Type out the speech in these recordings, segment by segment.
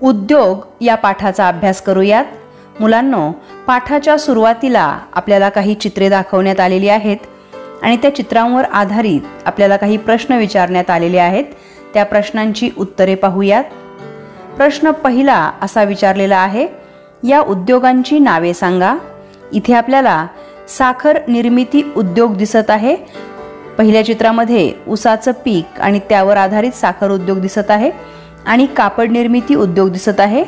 उद्योग या पाठाचा अभ्यास करूयात। मुलांनो, पाठाच्या सुरुवातीला आपल्याला काही चित्रे दाखवण्यात आलेली आहेत आणि त्या चित्रांवर आधारित आपल्याला काही प्रश्न विचारण्यात आलेले आहेत। त्या प्रश्नांची उत्तरे पाहूयात। प्रश्न पहिला असा विचारलेला आहे, या उद्योगांची नावे सांगा। इथे आपल्याला साखर निर्मिती उद्योग दिसत आहे। पहिल्या चित्रामध्ये ऊसाचं पीक आणि त्यावर आधारित साखर उद्योग दिसत आहे आणि कापड निर्मिती उद्योग दिसत आहे।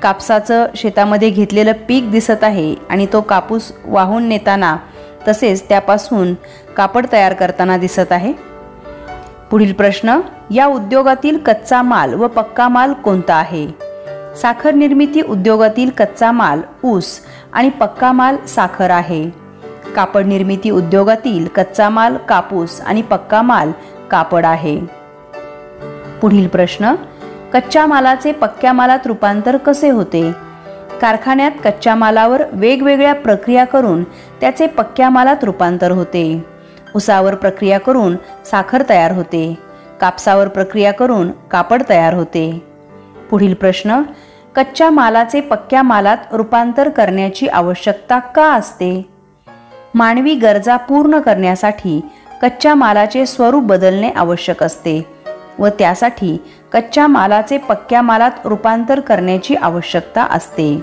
कापसाचं शेतामध्ये घेतलेलं पीक दिसत आहे आणि तो कापूस वाहून नेताना तसेच त्यापासून कापड तयार करताना दिसत आहे। पुढील प्रश्न, या उद्योगातील कच्चा माल व पक्का माल कोणता आहे? साखर निर्मिती उद्योगातील कच्चा माल ऊस आणि पक्का माल साखर आहे। कापड निर्मिती उद्योगातील कच्चा माल कापूस आणि पक्का माल कापड आहे। पुढील प्रश्न, कच्च्या मालाचे पक्क्या मालात रूपांतर कसे होते? कारखान्यात कच्च्या मालावर वेगवेगळ्या प्रक्रिया करून त्याचे पक्क्या मालात रूपांतर होते। ऊसावर प्रक्रिया करून साखर तयार होते। कापसावर प्रक्रिया करून कापड तयार होते। पुढील प्रश्न, कच्च्या मालाचे पक्क्या मालात रूपांतर करण्याची आवश्यकता का असते? मानवी गरजा पूर्ण करण्यासाठी कच्च्या मालाचे स्वरूप बदलणे आवश्यक असते व त्यासाठी कच्च्या मालाचे पक्क्या मालात रूपांतर करण्याची आवश्यकता असते।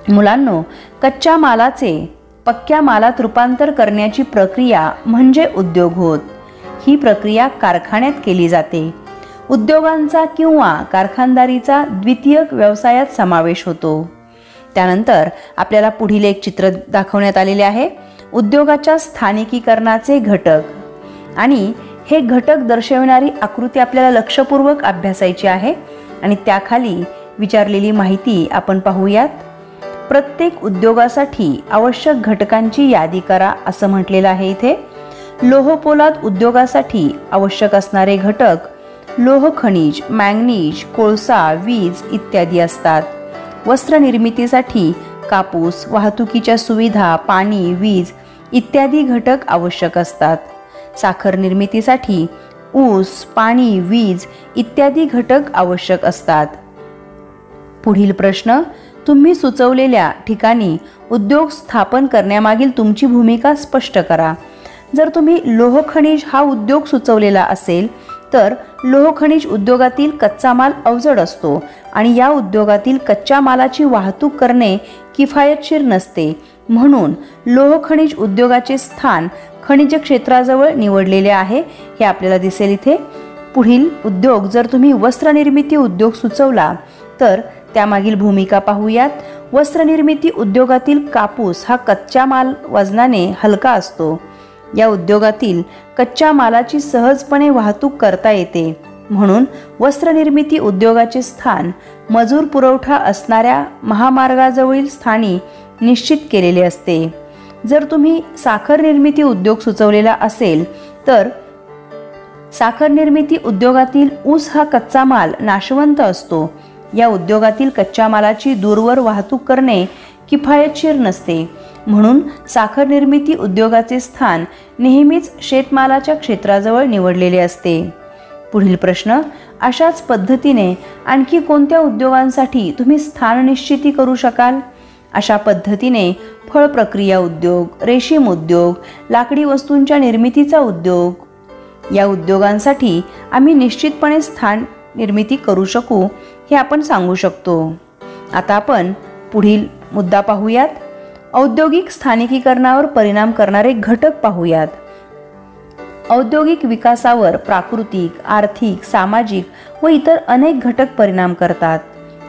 मुलांनो, कच्च्या मालाचे पक्क्या मालात रूपांतर करण्याची प्रक्रिया म्हणजे उद्योग होत। ही प्रक्रिया कारखान्यात केली जाते। उद्योगांचा किंवा कारखानदारीचा द्वितीयक व्यवसायात समावेश होतो। त्यानंतर आपल्याला पुढील एक चित्र दाखवण्यात आलेले आहे, उद्योगाच्या स्थानिकीकरणाचे घटक। आणि हे घटक दर्शविणारी आकृती आपल्याला लक्षपूर्वक अभ्यासायची आहे आणि त्याखाली विचारलेली माहिती आपण पाहूयात। प्रत्येक उद्योगासाठी आवश्यक घटकांची यादी करा असं म्हटलेलं आहे इथे। लोहपोलाद उद्योगासाठी आवश्यक असणारे घटक लोह खनिज, मॅंगनीज, कोळसा, वीज इत्यादी असतात। वस्त्र निर्मितीसाठी कापूस, वाहतुकीच्या सुविधा, पाणी, वीज इत्यादी घटक आवश्यक असतात। साखर निर्मितीसाठी ऊस, पाणी, वीज इत्यादी घटक आवश्यक असतात। पुढील प्रश्न, तुम्ही सुचवलेल्या ठिकाणी उद्योग स्थापन करण्यामागील तुमची भूमिका स्पष्ट करा। जर तुम्ही लोह खनिज हा उद्योग सुचवलेला असेल तर लोह खनिज उद्योगातील कच्चा माल अवजड असतो आणि या उद्योगातील कच्च्या मालाची वाहतूक करणे किफायतशीर नसते, म्हणून लोह खनिज उद्योगाचे स्थान खनिज क्षेत्राजवळ निवडलेले आहे हे आपल्याला दिसेल इथे। पुढील उद्योग, जर तुम्ही वस्त्र निर्मिती उद्योग सुचवला तर त्यामागील भूमिका पाहूयात। वस्त्र निर्मिती उद्योगातील कापूस हा कच्च्या माल वजनाने हलका असतो। या उद्योगातील कच्च्या मालाची सहजपणे वाहतूक करता येते, म्हणून वस्त्र निर्मिती उद्योगाचे स्थान मजूर पुरवठा असणाऱ्या महामार्गाजवळील स्थानी निश्चित केलेले असते। जर तुम्ही साखर निर्मिती उद्योग सुचवलेला असेल तर साखर निर्मिती उद्योगातील ऊस हा कच्चा माल नाशवंत असतो। या उद्योगातील कच्च्या मालाची दूरवर वाहतूक करणे किफायतशीर नसते, म्हणून साखर निर्मिती उद्योगाचे स्थान नेहमीच शेतमालाच्या क्षेत्राजवळ निवडलेले असते। पुढील प्रश्न, अशाच पद्धतीने आणखी कोणत्या उद्योगांसाठी तुम्ही स्थान निश्चिती करू शकाल? अशा पद्धतीने फळ प्रक्रिया उद्योग, रेशीम उद्योग, लाकडी वस्तूंच्या निर्मितीचा उद्योग या उद्योगांसाठी आम्ही निश्चितपणे स्थान निर्मिती करू शकू हे आपण सांगू शकतो। आता आपण पुढील मुद्दा पाहूयात। औद्योगिक स्थानिकीकरणावर परिणाम करणारे घटक पाहूयात। औद्योगिक विकासावर प्राकृतिक, आर्थिक, सामाजिक व इतर अनेक घटक परिणाम करतात।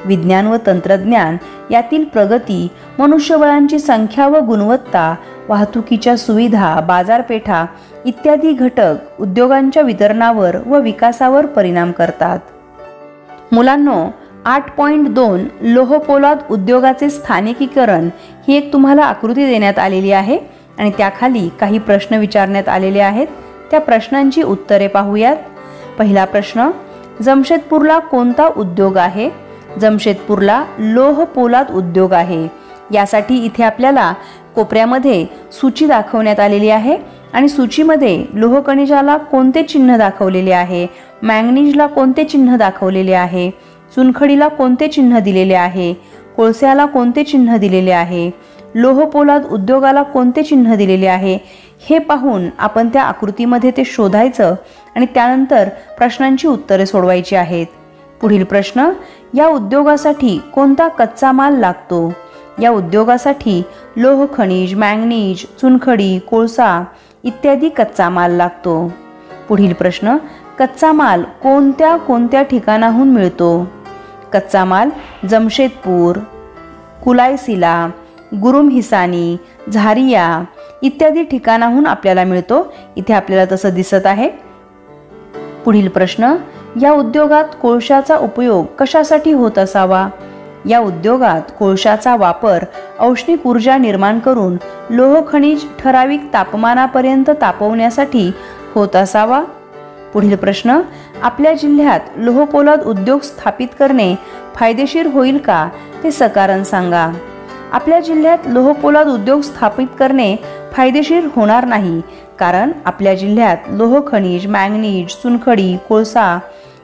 विज्ञान व तंत्रज्ञान यातील प्रगती, मनुष्यबळांची संख्या व गुणवत्ता, वाहतुकीच्या सुविधा, बाजारपेठा इत्यादी घटक उद्योगांच्या वितरणावर व विकासावर परिणाम करतात। मुलांनो, 8.2 लोहपोलाद उद्योगाचे स्थानिकीकरण ही एक तुम्हाला आकृती देण्यात आलेली आहे आणि त्याखाली काही प्रश्न विचारण्यात आलेले आहेत। त्या प्रश्नांची उत्तरे पाहूयात। पहिला प्रश्न, जमशेदपूरला कोणता उद्योग आहे? जमशेदपूरला लोहपोलाद उद्योग आहे। यासाठी इथे आपल्याला कोपऱ्यामध्ये सूची दाखवण्यात आलेली आहे आणि सूचीमध्ये लोह खनिजाला कोणते चिन्ह दाखवलेले आहे, मॅंगनीजला कोणते चिन्ह दाखवलेले आहे, चुनखडीला कोणते चिन्ह दिलेले आहे, कोळश्याला कोणते चिन्ह दिलेले आहे, लोह पोलाद उद्योगाला कोणते चिन्ह दिलेले आहे, हे पाहून आपण त्या आकृतीमध्ये ते शोधायचं आणि त्यानंतर प्रश्नांची उत्तरे सोडवायची आहेत. पुढील प्रश्न, या उद्योगासाठी कोणता कच्चा माल लागतो? या उद्योगासाठी लोह खनिज, मॅंगनीज, चुनखडी, कोळसा इत्यादी कच्चा माल लागतो. पुढील प्रश्न, कच्चा माल कोणत्या कोणत्या ठिकाणाहून मिळतो? कच्चा माल जमशेदपूर, कुलायसिला, गुरुमहिसानी, झारिया इत्यादी ठिकाणाहून आपल्याला मिळतो. इथे आपल्याला तसं दिसत आहे. पुढील प्रश्न, या उद्योगात कोळशाचा उपयोग कशासाठी होत असावा? या उद्योगात कोळशाचा वापर औष्णिक ऊर्जा निर्माण करून लोह खनिज ठराविक तापमानापर्यंत तापवण्यासाठी होत असावा. पुढील प्रश्न, आपल्या जिल्ह्यात लोहपोलाद उद्योग स्थापित करणे फायदेशीर होईल का, ते सकारण सांगा. आपल्या जिल्ह्यात लोहपोलाद उद्योग स्थापित करणे फायदेशीर होणार नाही, कारण आपल्या जिल्ह्यात लोह खनिज, मॅंगनीज, चुनखडी, कोळसा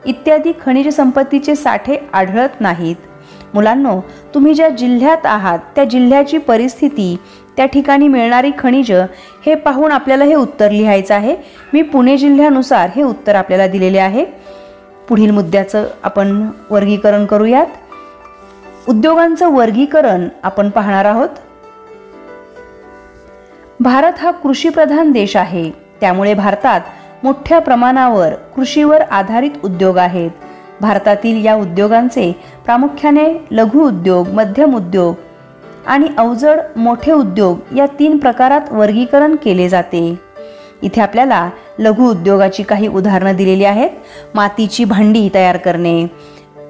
इत्यादी खनिज संपत्तीचे साठे आढळत नाहीत. मुलांनो, तुम्ही ज्या जिल्ह्यात आहात त्या जिल्ह्याची परिस्थिती, त्या ठिकाणी मिळणारी खनिज हे पाहून आपल्याला हे उत्तर लिहायचं आहे. मी पुणे जिल्ह्यानुसार हे उत्तर आपल्याला दिलेले आहे. पुढील मुद्द्याचं आपण वर्गीकरण करूयात. उद्योगांचं वर्गीकरण आपण पाहणार आहोत. भारत हा कृषीप्रधान देश आहे, त्यामुळे भारतात मोठ्या प्रमाणावर कृषीवर आधारित उद्योग आहेत. भारतातील या उद्योगांचे प्रामुख्याने लघु उद्योग, मध्यम उद्योग आणि अवजड मोठे उद्योग या 3 प्रकारात वर्गीकरण केले जाते. इथे आपल्याला लघु उद्योगाची काही उदाहरणं दिलेली आहेत. मातीची भांडी तयार करणे,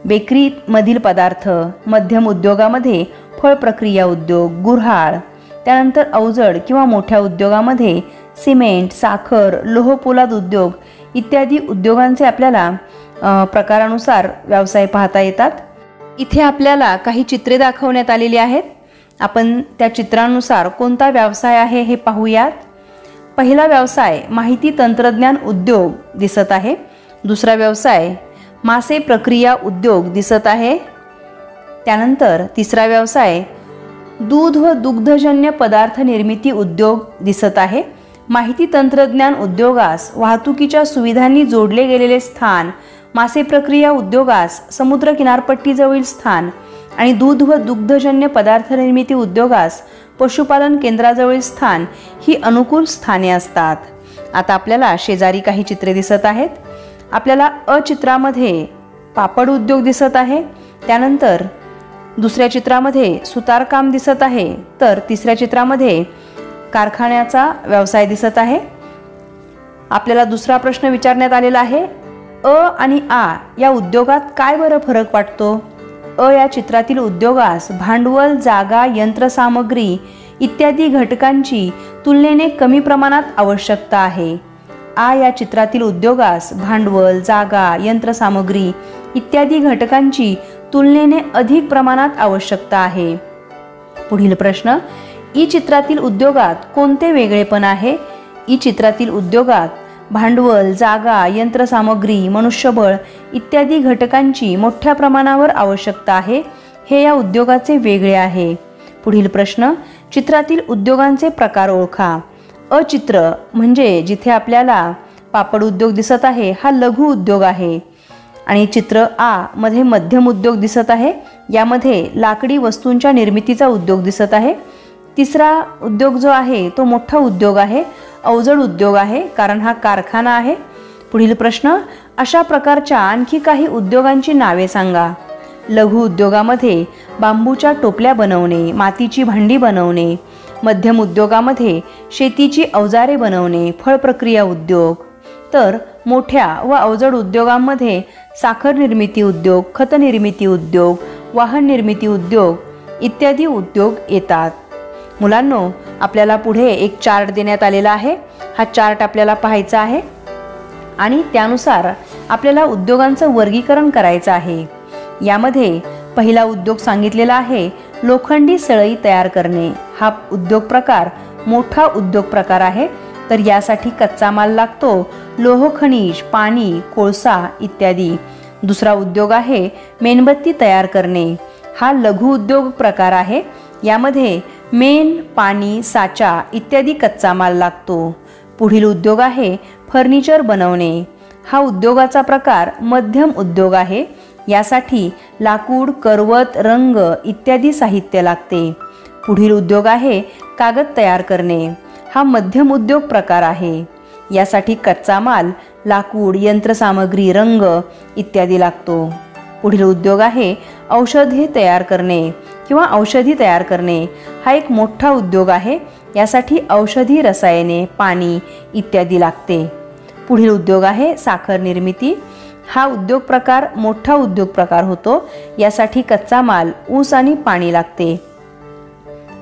बेकरी मधील पदार्थ, मध्यम उद्योगामध्ये फळ प्रक्रिया उद्योग, गुऱ्हाळ, त्यानंतर अवजड किंवा मोठ्या उद्योगामध्ये सिमेंट, साखर, लोह पोलाद उद्योग इत्यादी उद्योगांचे आपल्याला प्रकारानुसार व्यवसाय पाहता येतात. इथे आपल्याला काही चित्रे दाखवण्यात आलेली आहेत. आपण त्या चित्रानुसार कोणता व्यवसाय आहे हे पाहूयात. पहिला व्यवसाय माहिती तंत्रज्ञान उद्योग दिसत आहे. दुसरा व्यवसाय मासे प्रक्रिया उद्योग दिसत आहे. त्यानंतर तिसरा व्यवसाय दूध व दुग्धजन्य पदार्थ निर्मिती उद्योग दिसत आहे. माहिती तंत्रज्ञान उद्योगास वाहतुकीच्या सुविधांनी जोडले गेलेले स्थान, मासे प्रक्रिया उद्योगास समुद्र किनारपट्टीजवळील स्थान आणि दूध व दुग्धजन्य पदार्थ निर्मिती उद्योगास पशुपालन केंद्राजवळील स्थान ही अनुकूल स्थाने असतात. आता आपल्याला शेजारी काही चित्रे दिसत आहेत. आपल्याला अ चित्रामध्ये पापड उद्योग दिसत आहे. त्यानंतर दुसऱ्या चित्रामध्ये सुतारकाम दिसत आहे. तर तिसऱ्या चित्रामध्ये कारखान्याचा व्यवसाय दिसत आहे. आपल्याला दुसरा प्रश्न विचारण्यात आलेला आहे, अ आणि आ या उद्योगात काय बरं फरक वाटतो? अ या चित्रातील उद्योगास भांडवल, जागा, यंत्रसामग्री इत्यादी घटकांची तुलनेने कमी प्रमाणात आवश्यकता आहे. आ या चित्रातील उद्योगास भांडवल, जागा, यंत्रसामग्री इत्यादी घटकांची तुलनेने अधिक प्रमाणात आवश्यकता आहे. पुढील प्रश्न, ई चित्रातील उद्योगात कोणते वेगळेपण आहे? ई चित्रातील उद्योगात भांडवल, जागा, यंत्रसामग्री, मनुष्यबळ इत्यादी घटकांची मोठ्या प्रमाणावर आवश्यकता आहे. हे या उद्योगाचे वेगळे आहे. पुढील प्रश्न, चित्रातील उद्योगांचे प्रकार ओळखा. अ चित्र म्हणजे जिथे आपल्याला पापड उद्योग दिसत आहे हा लघु उद्योग आहे आणि चित्र आ मध्ये मध्यम उद्योग दिसत आहे. यामध्ये लाकडी वस्तूंच्या निर्मितीचा उद्योग दिसत आहे. तिसरा उद्योग जो आहे तो मोठा उद्योग आहे, अवजड उद्योग आहे, कारण हा कारखाना आहे. पुढील प्रश्न, अशा प्रकारच्या आणखी काही उद्योगांची नावे सांगा. लघु उद्योगामध्ये बांबूच्या टोपल्या बनवणे, मातीची भांडी बनवणे. मध्यम उद्योगामध्ये शेतीची अवजारे बनवणे, फळ प्रक्रिया उद्योग. तर मोठ्या व अवजड उद्योगांमध्ये साखर निर्मिती उद्योग, खत निर्मिती उद्योग, वाहन निर्मिती उद्योग इत्यादी उद्योग येतात. मुलांनो, आपल्याला पुढे एक चार्ट देण्यात आलेला आहे. हा चार्ट आपल्याला पाहायचा आहे आणि त्यानुसार आपल्याला उद्योगांचं वर्गीकरण करायचं आहे. यामध्ये पहिला उद्योग सांगितलेला आहे लोखंडी सळई तयार करणे. हा उद्योग प्रकार मोठा उद्योग प्रकार आहे. तर यासाठी कच्चा माल लागतो लोह खनिज, पाणी, कोळसा इत्यादी. दुसरा उद्योग आहे मेणबत्ती तयार करणे. हा लघु उद्योग प्रकार आहे. यामध्ये मेण, पाणी, साचा इत्यादी कच्चा माल लागतो. पुढील उद्योग आहे फर्निचर बनवणे. हा उद्योगाचा प्रकार मध्यम उद्योग आहे. यासाठी लाकूड, करवत, रंग इत्यादी साहित्य लागते. पुढील उद्योग आहे कागद तयार करणे. हा मध्यम उद्योग प्रकार आहे. यासाठी कच्चा माल, लाकूड, यंत्रसामग्री, रंग इत्यादी लागतो. पुढील उद्योग आहे औषधी तयार करणे. हा एक मोठा उद्योग आहे. यासाठी औषधी, रसायने, पाणी इत्यादी लागते. पुढील उद्योग आहे साखर निर्मिती. हा उद्योग प्रकार मोठा उद्योग प्रकार होतो. यासाठी कच्चा माल, ऊस आणि पाणी लागते.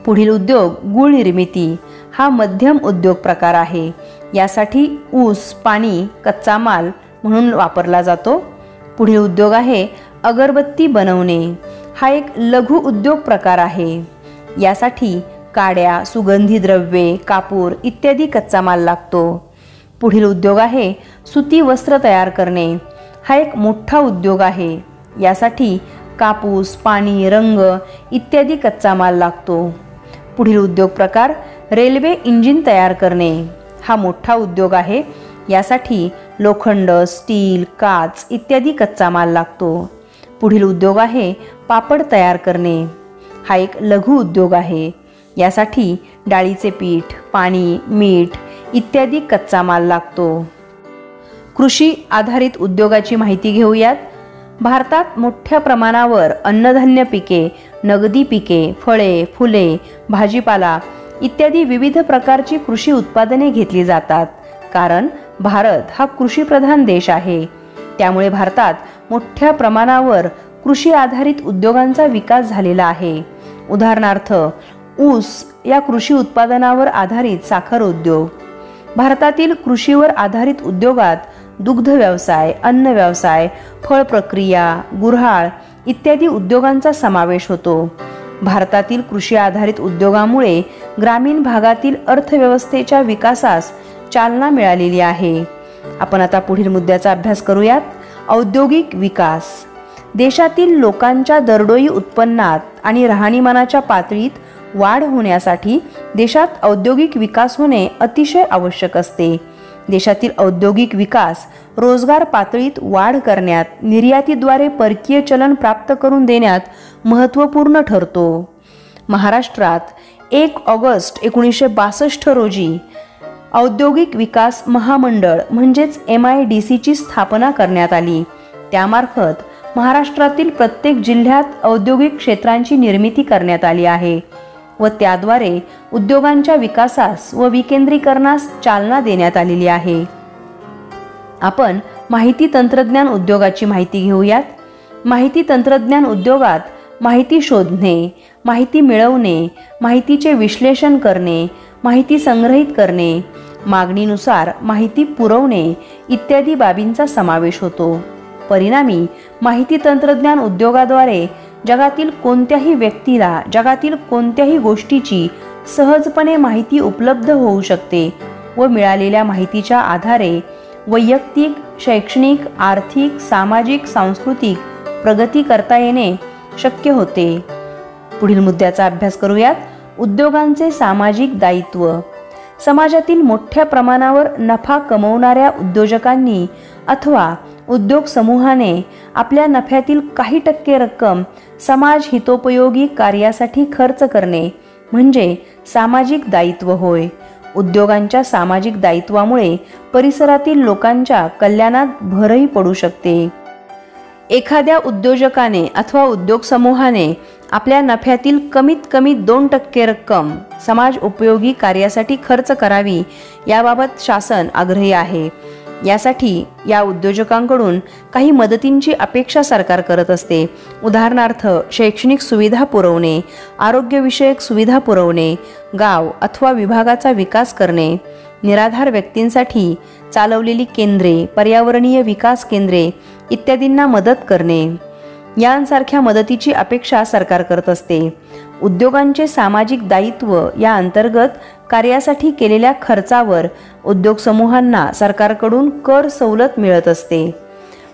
पुढील उद्योग गूळ निर्मिती. हा मध्यम उद्योग प्रकार आहे. यासाठी ऊस, पाणी, कच्चा माल म्हणून वापरला जातो. पुढील उद्योग आहे अगरबत्ती बनवणे. हा एक लघु उद्योग प्रकार आहे. यासाठी काड्या, सुगंधी द्रव्ये, कापूर इत्यादी कच्चा माल लागतो. पुढील उद्योग आहे सुती वस्त्र तयार करणे. हा एक मोठा उद्योग आहे. यासाठी कापूस, पाणी, रंग इत्यादी कच्चा माल लागतो. पुढील उद्योग प्रकार रेल्वे इंजिन तयार करणे. हा मोठा उद्योग आहे. यासाठी लोखंड, स्टील, काच इत्यादी कच्चा माल लागतो. पुढील उद्योग आहे पापड तयार करणे. हा एक लघु उद्योग आहे. यासाठी डाळीचे पीठ, पाणी, मीठ इत्यादी कच्चा माल लागतो. कृषी आधारित उद्योगाची माहिती घेऊयात. भारतात मोठ्या प्रमाणावर अन्नधान्य पिके, नगदी पिके, फळे, फुले, भाजीपाला इत्यादी विविध प्रकारची कृषी उत्पादने घेतली जातात. कारण भारत हा कृषीप्रधान देश आहे. त्यामुळे भारतात मोठ्या प्रमाणावर कृषी आधारित उद्योगांचा विकास झालेला आहे. उदाहरणार्थ ऊस या कृषी उत्पादनावर आधारित साखर उद्योग. भारतातील कृषीवर आधारित उद्योगात दुग्ध व्यवसाय, अन्न व्यवसाय, फळ प्रक्रिया, गुऱ्हाळ इत्यादी उद्योगांचा समावेश होतो. भारतातील कृषी आधारित उद्योगामुळे ग्रामीण भागातील अर्थव्यवस्थेच्या विकासास चालना मिळालेली आहे. आपण आता पुढील मुद्द्याचा अभ्यास करूयात. औद्योगिक विकास. देशातील लोकांच्या दरडोई उत्पन्नात आणि राहणीमानाच्या पातळीत वाढ होण्यासाठी देशात औद्योगिक विकास होणे अतिशय आवश्यक असते. देशातील औद्योगिक विकास रोजगार पातळीत वाढ करण्यात, निर्यातीद्वारे परकीय चलन प्राप्त करून देण्यात महत्त्वपूर्ण ठरतो. महाराष्ट्रात 1 ऑगस्ट 1962 रोजी औद्योगिक विकास महामंडळ म्हणजेच MIDCची स्थापना करण्यात आली. त्यामार्फत महाराष्ट्रातील प्रत्येक जिल्ह्यात औद्योगिक क्षेत्रांची निर्मिती करण्यात आली आहे व त्याद्वारे उद्योगांच्या विकासास व विकेंद्रीकरणास चालना देण्यात आलेली आहे. आपण माहिती तंत्रज्ञान उद्योगाची माहिती घेऊयात. माहिती तंत्रज्ञान उद्योगात माहिती शोधणे, माहिती मिळवणे, माहितीचे विश्लेषण करणे, माहिती संग्रहित करणे, मागणीनुसार माहिती पुरवणे इत्यादी बाबींचा समावेश होतो. परिणामी माहिती तंत्रज्ञान उद्योगाद्वारे जगातील कोणत्याही व्यक्तीला जगातील कोणत्याही गोष्टीची सहजपणे माहिती उपलब्ध होऊ शकते व मिळालेल्या माहितीच्या आधारे वैयक्तिक, शैक्षणिक, आर्थिक, सामाजिक, सांस्कृतिक प्रगती करता येणे शक्य होते. पुढील मुद्द्याचा अभ्यास करूयात. उद्योगांचे सामाजिक दायित्व. समाजातील मोठ्या प्रमाणावर नफा कमवणाऱ्या उद्योजकांनी अथवा उद्योग समूहाने आपल्या नफ्यातील काही टक्के रक्कम समाज हितोपयोगी कार्यासाठी खर्च करणे म्हणजे सामाजिक दायित्व होय. उद्योगांच्या सामाजिक दायित्वामुळे परिसरातील लोकांच्या कल्याणात भरही पडू शकते. एखाद्या उद्योजकाने अथवा उद्योग समूहाने आपल्या नफ्यातील कमीत कमी 2% रक्कम समाज उपयोगी कार्यासाठी खर्च करावी याबाबत शासन आग्रही आहे. यासाठी या उद्योजकांकडून काही मदतींची अपेक्षा सरकार करत असते. उदाहरणार्थ शैक्षणिक सुविधा पुरवणे, आरोग्यविषयक सुविधा पुरवणे, गाव अथवा विभागाचा विकास करणे, निराधार व्यक्तींसाठी चालवलेली केंद्रे, पर्यावरणीय विकास केंद्रे इत्यादींना मदत करणे यांसारख्या मदतीची अपेक्षा सरकार करत असते. उद्योगांचे सामाजिक दायित्व या अंतर्गत कार्यासाठी केलेल्या खर्चावर उद्योग समूहांना सरकारकडून कर सवलत मिळत असते.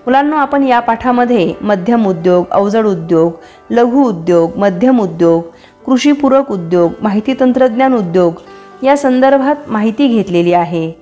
मुलांनो, आपण या पाठामध्ये मध्यम उद्योग, अवजड उद्योग, लघु उद्योग, मध्यम उद्योग, कृषीपूरक उद्योग, माहिती तंत्रज्ञान उद्योग या संदर्भात माहिती घेतलेली आहे.